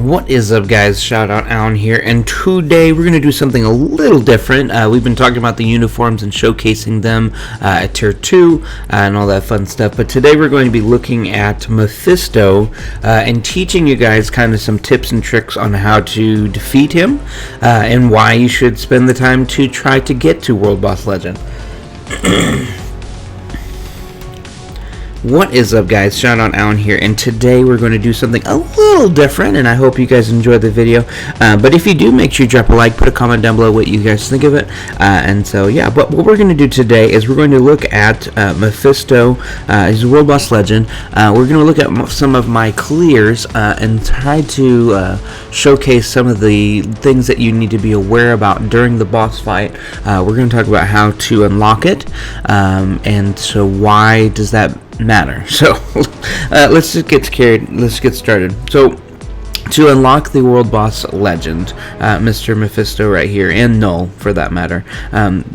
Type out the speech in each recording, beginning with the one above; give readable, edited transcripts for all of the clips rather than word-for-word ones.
What is up, guys? Shoutoutallen here, and today we're going to do something a little different. We've been talking about the uniforms and showcasing them at Tier 2 and all that fun stuff, but today we're going to be looking at Mephisto and teaching you guys kind of some tips and tricks on how to defeat him and why you should spend the time to try to get to World Boss Legend. What is up, guys? Shoutoutallen here, and today we're going to do something a little different, and I hope you guys enjoyed the video. But if you do, make sure you drop a like, put a comment down below what you guys think of it. And so, yeah, but what we're going to do today is we're going to look at Mephisto. He's a World Boss Legend. We're going to look at some of my clears and try to showcase some of the things that you need to be aware about during the boss fight. We're going to talk about how to unlock it, and so why does that matter. So let's just get started. So to unlock the World Boss Legend, Mr. Mephisto right here, and Knull for that matter,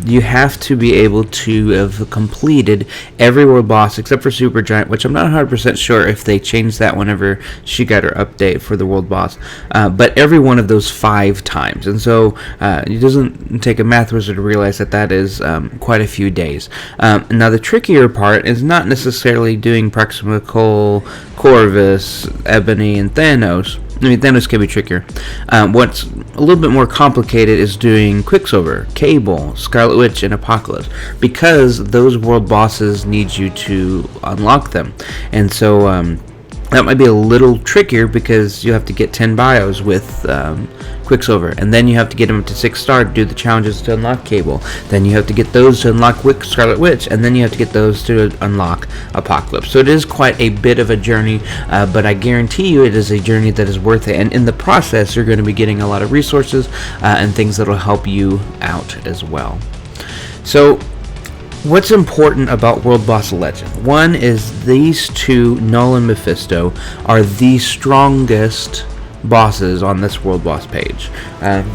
you have to be able to have completed every World Boss except for Supergiant, which I'm not 100% sure if they changed that whenever she got her update for the World Boss, but every one of those 5 times. And so it doesn't take a math wizard to realize that that is quite a few days. Now the trickier part is not necessarily doing Proxima Cole, Corvus, Ebony, and Thanos. I mean, Thanos can be trickier. What's a little bit more complicated is doing Quicksilver, Cable, Scarlet Witch, and Apocalypse, because those world bosses need you to unlock them. And so that might be a little trickier because you have to get 10 bios with Quicksilver, and then you have to get them up to 6-star to do the challenges to unlock Cable. Then you have to get those to unlock Scarlet Witch, and then you have to get those to unlock Apocalypse. So it is quite a bit of a journey, but I guarantee you it is a journey that is worth it. And in the process, you're going to be getting a lot of resources and things that will help you out as well. So what's important about World Boss Legend? One is these two, Knull and Mephisto, are the strongest bosses on this World Boss page.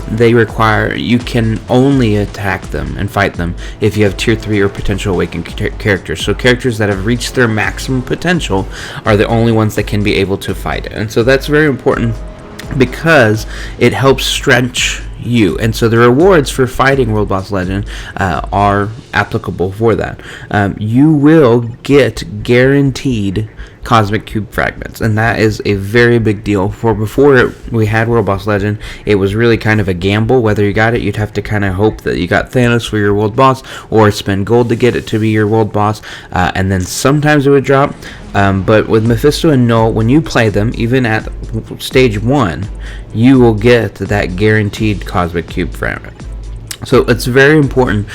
They require, you can only attack them and fight them if you have Tier 3 or potential awakened characters. So characters that have reached their maximum potential are the only ones that can be able to fight it. And so that's very important because it helps stretch you, and so the rewards for fighting World Boss Legend are applicable for that. You will get guaranteed Cosmic Cube fragments, and that is a very big deal. For before we had World Boss Legend, it was really kind of a gamble whether you got it. You'd have to kind of hope that you got Thanos for your World Boss, or spend gold to get it to be your World Boss, and then sometimes it would drop. But with Mephisto and Knull, when you play them, even at stage 1, you will get that guaranteed Cosmic Cube fragment. So it's very important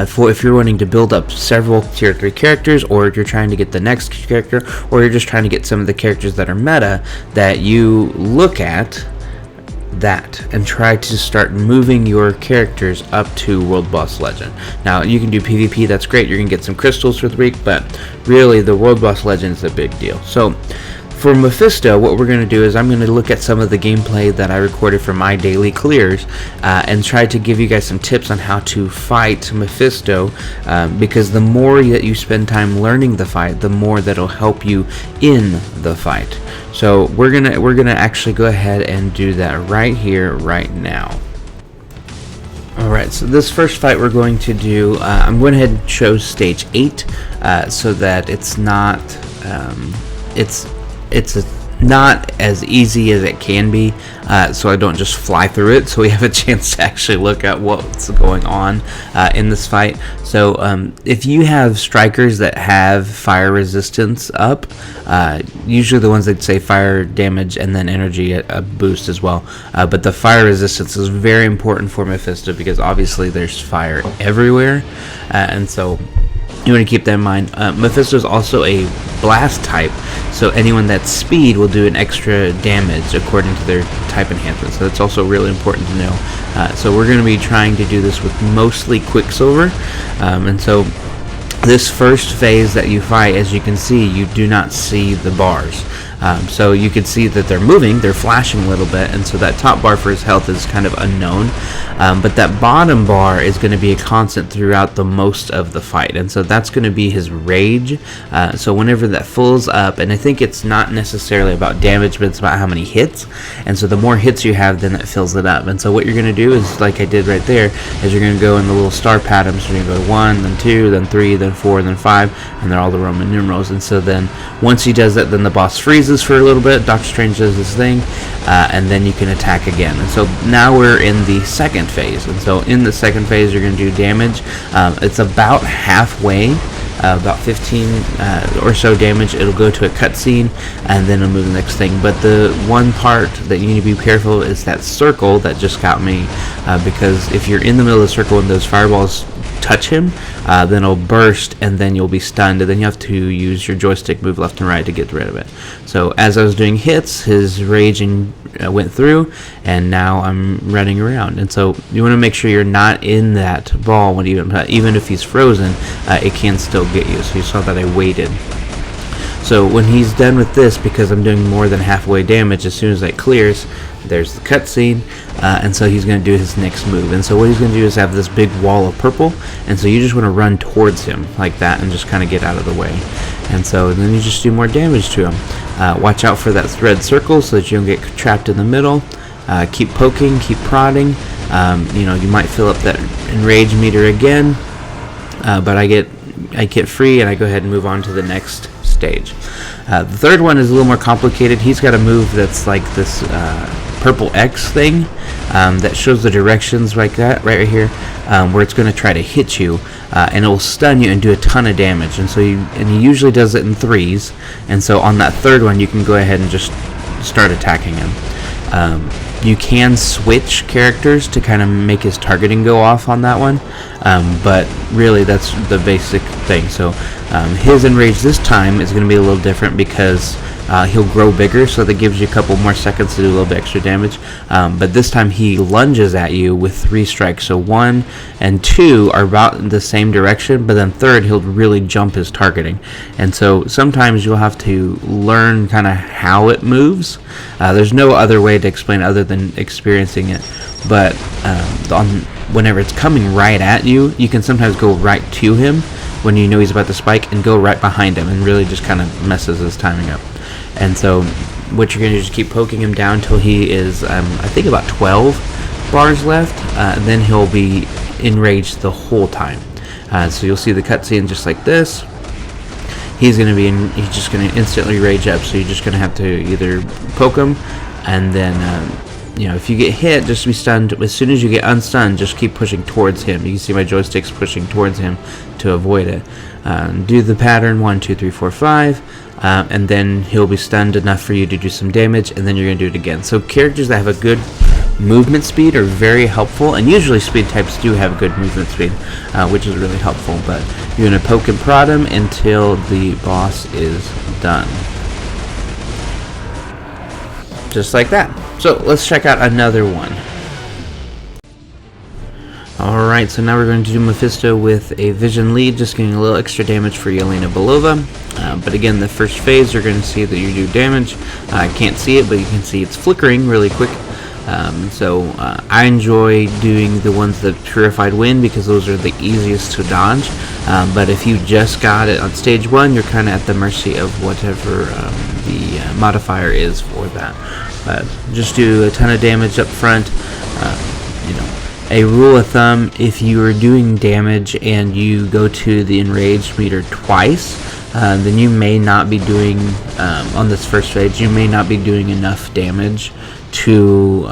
for if you're wanting to build up several Tier 3 characters, or if you're trying to get the next character, or you're just trying to get some of the characters that are meta, that you look at that and try to start moving your characters up to World Boss Legend. Now you can do PvP, that's great, you're gonna get some crystals for the week, but really the World Boss Legend is a big deal. So for Mephisto, what we're going to do is I'm going to look at some of the gameplay that I recorded for my daily clears and try to give you guys some tips on how to fight Mephisto, because the more that you spend time learning the fight, the more that'll help you in the fight. So we're gonna actually go ahead and do that right here, right now. Alright, so this first fight we're going to do, I'm going ahead and show stage 8 so that it's not it's not as easy as it can be, so I don't just fly through it, so we have a chance to actually look at what's going on in this fight. So if you have strikers that have fire resistance up, usually the ones that say fire damage and then energy a boost as well, but the fire resistance is very important for Mephisto because obviously there's fire everywhere, and so you want to keep that in mind. Mephisto is also a blast type, so anyone that's speed will do an extra damage according to their type enhancement, so that's also really important to know. So we're going to be trying to do this with mostly Quicksilver, and so this first phase that you fight, as you can see, you do not see the bars. So you can see that they're moving, they're flashing a little bit, and so that top bar for his health is kind of unknown, but that bottom bar is going to be a constant throughout the most of the fight, and so that's going to be his rage. So whenever that fills up, and I think it's not necessarily about damage, but it's about how many hits, and so the more hits you have, then it fills it up. And so what you're going to do is, like I did right there, is you're going to go in the little star patterns. So you're going to go to 1, then 2, then 3, then 4, then 5, and they're all the Roman numerals. And so then once he does that, then the boss freezes for a little bit, Doctor Strange does his thing, and then you can attack again. And so now we're in the second phase, and so in the second phase you're going to do damage. It's about halfway, about 15 or so damage. It'll go to a cutscene, and then it'll move to the next thing. But the one part that you need to be careful is that circle that just got me, because if you're in the middle of the circle and those fireballs touch him, then it'll burst, and then you'll be stunned, and then you have to use your joystick, move left and right to get rid of it. So as I was doing hits, his raging went through, and now I'm running around. And so you want to make sure you're not in that ball when even if he's frozen, it can still get you. So you saw that I waited. So when he's done with this, because I'm doing more than halfway damage, as soon as that clears, there's the cutscene, and so he's going to do his next move. And so what he's going to do is have this big wall of purple, and so you just want to run towards him like that and just kind of get out of the way. And so then you just do more damage to him. Watch out for that red circle so that you don't get trapped in the middle. Keep poking, keep prodding. You might fill up that enrage meter again, but I get free, and I go ahead and move on to the next stage. The third one is a little more complicated. He's got a move that's like this purple X thing that shows the directions like that right here, where it's going to try to hit you, and it will stun you and do a ton of damage. And so he usually does it in threes, and so on that third one you can go ahead and just start attacking him. You can switch characters to kind of make his targeting go off on that one, but really that's the basic thing. So his enrage this time is going to be a little different because he'll grow bigger, so that gives you a couple more seconds to do a little bit extra damage. But this time he lunges at you with 3 strikes. So 1 and 2 are about in the same direction, but then third he'll really jump his targeting. And so sometimes you'll have to learn kind of how it moves. There's no other way to explain other than experiencing it. But whenever it's coming right at you, you can sometimes go right to him when you know he's about to spike, and go right behind him, and really just kind of messes his timing up. And so what you're going to do is keep poking him down till he is, I think, about 12 bars left. Then he'll be enraged the whole time. So you'll see the cutscene just like this. He's just going to instantly rage up. So you're just going to have to either poke him, and then if you get hit, just be stunned. As soon as you get unstunned, just keep pushing towards him. You can see my joystick's pushing towards him to avoid it. Do the pattern 1, 2, 3, 4, 5. And then he'll be stunned enough for you to do some damage, and then you're going to do it again. So characters that have a good movement speed are very helpful, and usually speed types do have good movement speed, which is really helpful. But you're going to poke and prod him until the boss is done. Just like that. So let's check out another one. Alright, so now we're going to do Mephisto with a vision lead, just getting a little extra damage for Yelena Belova. But again, the first phase, you're going to see that you do damage. I can't see it, but you can see it's flickering really quick. I enjoy doing the ones that Purified Wind, because those are the easiest to dodge. But if you just got it on stage 1, you're kind of at the mercy of whatever the modifier is for that. Just do a ton of damage up front. A rule of thumb, if you are doing damage and you go to the enraged meter twice, then you may not be doing, on this first phase, you may not be doing enough damage to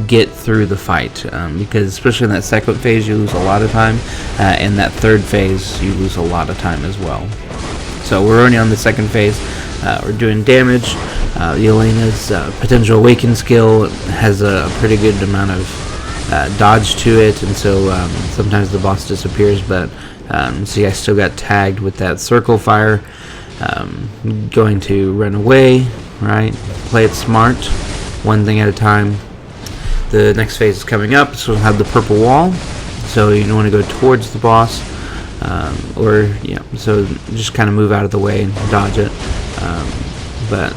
get through the fight, because especially in that second phase you lose a lot of time, and that third phase you lose a lot of time as well. So we're only on the second phase. We're doing damage. Yelena's potential awaken skill has a pretty good amount of dodge to it, and so sometimes the boss disappears, but see, I still got tagged with that circle fire. Going to run away, right? Play it smart, one thing at a time. The next phase is coming up, so we'll have the purple wall, so you don't want to go towards the boss, so just kind of move out of the way and dodge it. But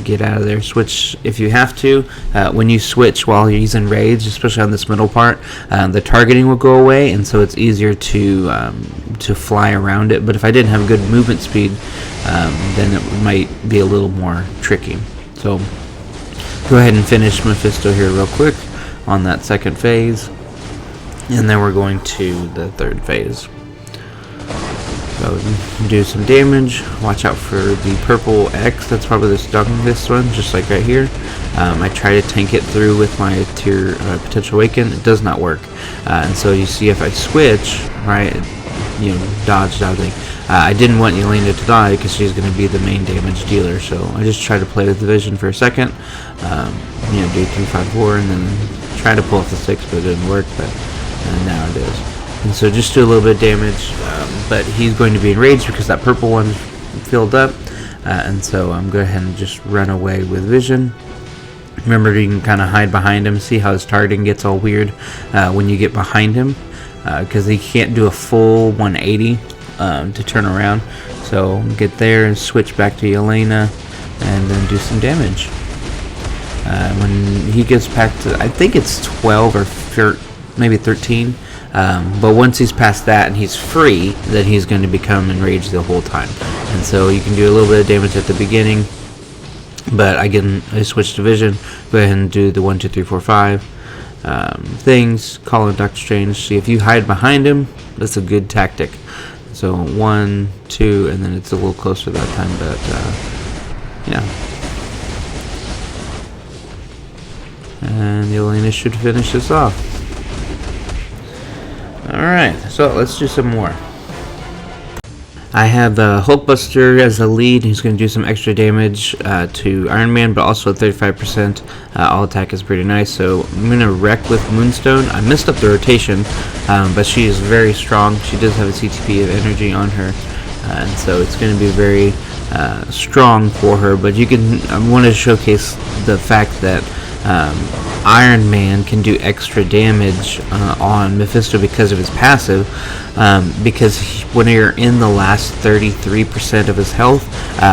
get out of there. Switch if you have to. When you switch while he's enraged, especially on this middle part, the targeting will go away, and so it's easier to fly around it. But if I didn't have good movement speed, then it might be a little more tricky. So go ahead and finish Mephisto here real quick on that second phase, and then we're going to the third phase. So do some damage. Watch out for the purple X. That's probably this one, just like right here. I try to tank it through with my tier potential awaken. It does not work, and so you see if I switch, right, dodge dodging. I didn't want Yelena to die because she's going to be the main damage dealer. So I just tried to play with the vision for a second. Do 3, 5, 4, and then try to pull off the 6, but it didn't work. But now it is. And so just do a little bit of damage, but he's going to be enraged because that purple one filled up, and so I'm going to go ahead and just run away with vision. Remember, you can kind of hide behind him, see how his targeting gets all weird when you get behind him, because he can't do a full 180 to turn around. So get there and switch back to Yelena, and then do some damage. When he gets back to, I think it's 12 or maybe 13. But once he's past that and he's free, then he's going to become enraged the whole time. And so you can do a little bit of damage at the beginning, but I switched to vision. Go ahead and do the 1, 2, 3, 4, 5 things. Call in Doctor Strange. See if you hide behind him. That's a good tactic. So 1, 2, and then it's a little closer that time. But yeah. And Yelena should finish this off. Alright, so let's do some more. I have Hulkbuster as the lead. He's going to do some extra damage to Iron Man, but also 35%. All attack is pretty nice, so I'm going to wreck with Moonstone. I messed up the rotation, but she is very strong. She does have a CTP of energy on her, and so it's going to be very strong for her. But I want to showcase the fact that Iron Man can do extra damage on Mephisto because of his passive, because when you're in the last 33% of his health,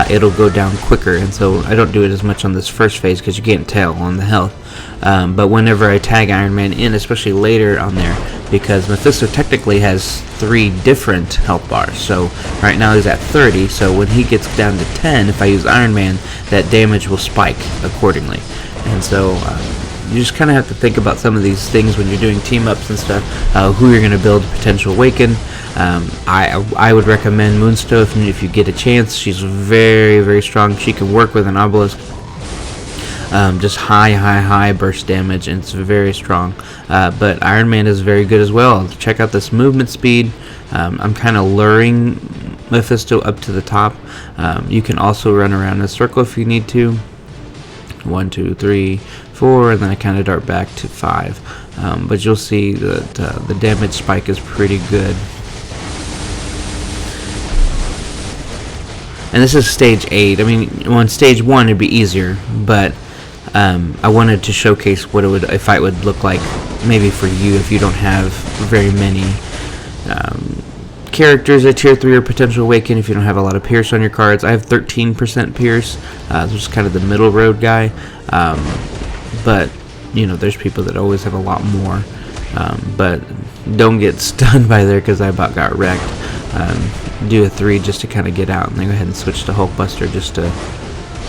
it'll go down quicker, and so I don't do it as much on this first phase because you can't tell on the health, but whenever I tag Iron Man in, especially later on there, because Mephisto technically has 3 different health bars, so right now he's at 30, so when he gets down to 10, if I use Iron Man, that damage will spike accordingly. And so you just kind of have to think about some of these things when you're doing team-ups and stuff, who you're going to build potential awaken. I would recommend Moonstone if you get a chance. She's very, very strong. She can work with an obelisk. Just high burst damage, and it's very strong. But Iron Man is very good as well. Check out this movement speed. I'm kind of luring Mephisto up to the top. You can also run around in a circle if you need to. 1, 2, 3, 4, and then I kind of dart back to 5. But you'll see that the damage spike is pretty good. And this is stage 8. I mean, on stage 1 it'd be easier, but I wanted to showcase what a fight would look like, maybe for you if you don't have very many characters at tier 3 or potential awaken, if you don't have a lot of pierce on your cards. I have 13% pierce, just kind of the middle road guy, but there's people that always have a lot more, but don't get stunned by there because I about got wrecked. Do a 3 just to kind of get out, and then go ahead and switch to Hulkbuster just to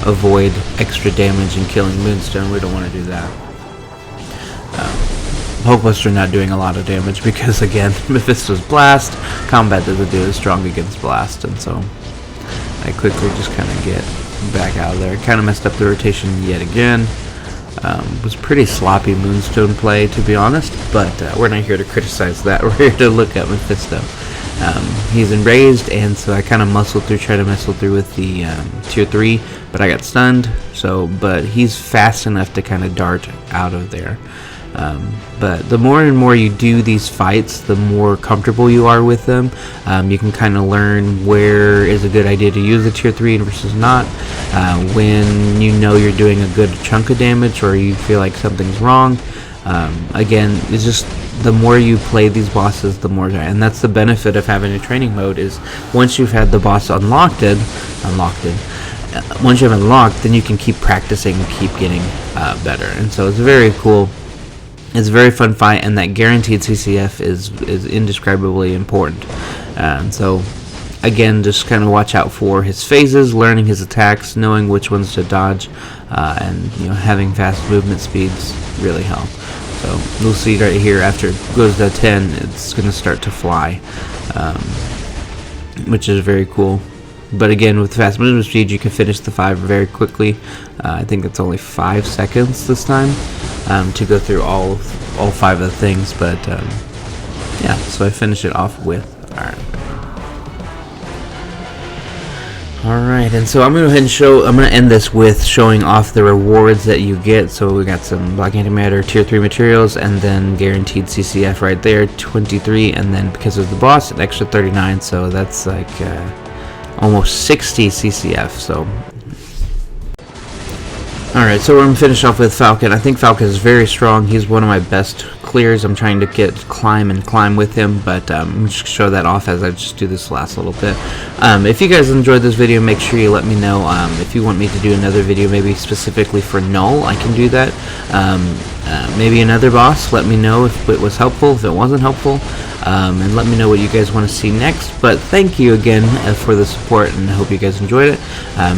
avoid extra damage and killing Moonstone. We don't want to do that. Hulkbuster not doing a lot of damage because, again, Mephisto's Blast. Combat doesn't do as strong against Blast, and so I quickly just kind of get back out of there. Kind of messed up the rotation yet again. Was pretty sloppy Moonstone play, to be honest, but we're not here to criticize that. We're here to look at Mephisto. He's enraged, and so I kind of try to muscle through with the tier 3, but I got stunned. But he's fast enough to kind of dart out of there. But the more and more you do these fights, the more comfortable you are with them. You can kind of learn where is a good idea to use the tier 3 versus not. When you're doing a good chunk of damage or you feel like something's wrong. Again, it's just the more you play these bosses, the more, and that's the benefit of having a training mode, is once you've had the boss unlocked, once you have unlocked, then you can keep practicing and keep getting better. And so it's very cool. It's a very fun fight, and that guaranteed CCF is indescribably important. And so, again, just kind of watch out for his phases, learning his attacks, knowing which ones to dodge, and having fast movement speeds really help. So you'll see right here, after it goes to 10, it's going to start to fly, which is very cool. But again, with fast movement speed, you can finish the 5 very quickly. I think it's only 5 seconds this time to go through all 5 of the things. But yeah, so I finish it off with Alright, and so I'm going to go ahead and I'm going to end this with showing off the rewards that you get. So we got some Black Antimatter Tier 3 materials, and then guaranteed CCF right there, 23, and then because of the boss, an extra 39, so that's like almost 60 CCF, so... Alright, so we're going to finish off with Falcon. I think Falcon is very strong. He's one of my best clears. I'm trying to climb with him, but I'm just show that off as I just do this last little bit. If you guys enjoyed this video, make sure you let me know. If you want me to do another video, maybe specifically for Knull, I can do that. Maybe another boss, let me know if it was helpful, if it wasn't helpful. And let me know what you guys want to see next. But thank you again for the support, and I hope you guys enjoyed it.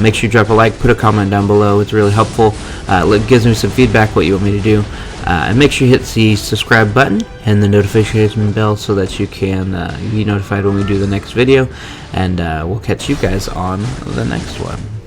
Make sure you drop a like, put a comment down below. It's really helpful. It gives me some feedback what you want me to do. And make sure you hit the subscribe button and the notification bell so that you can be notified when we do the next video. And we'll catch you guys on the next one.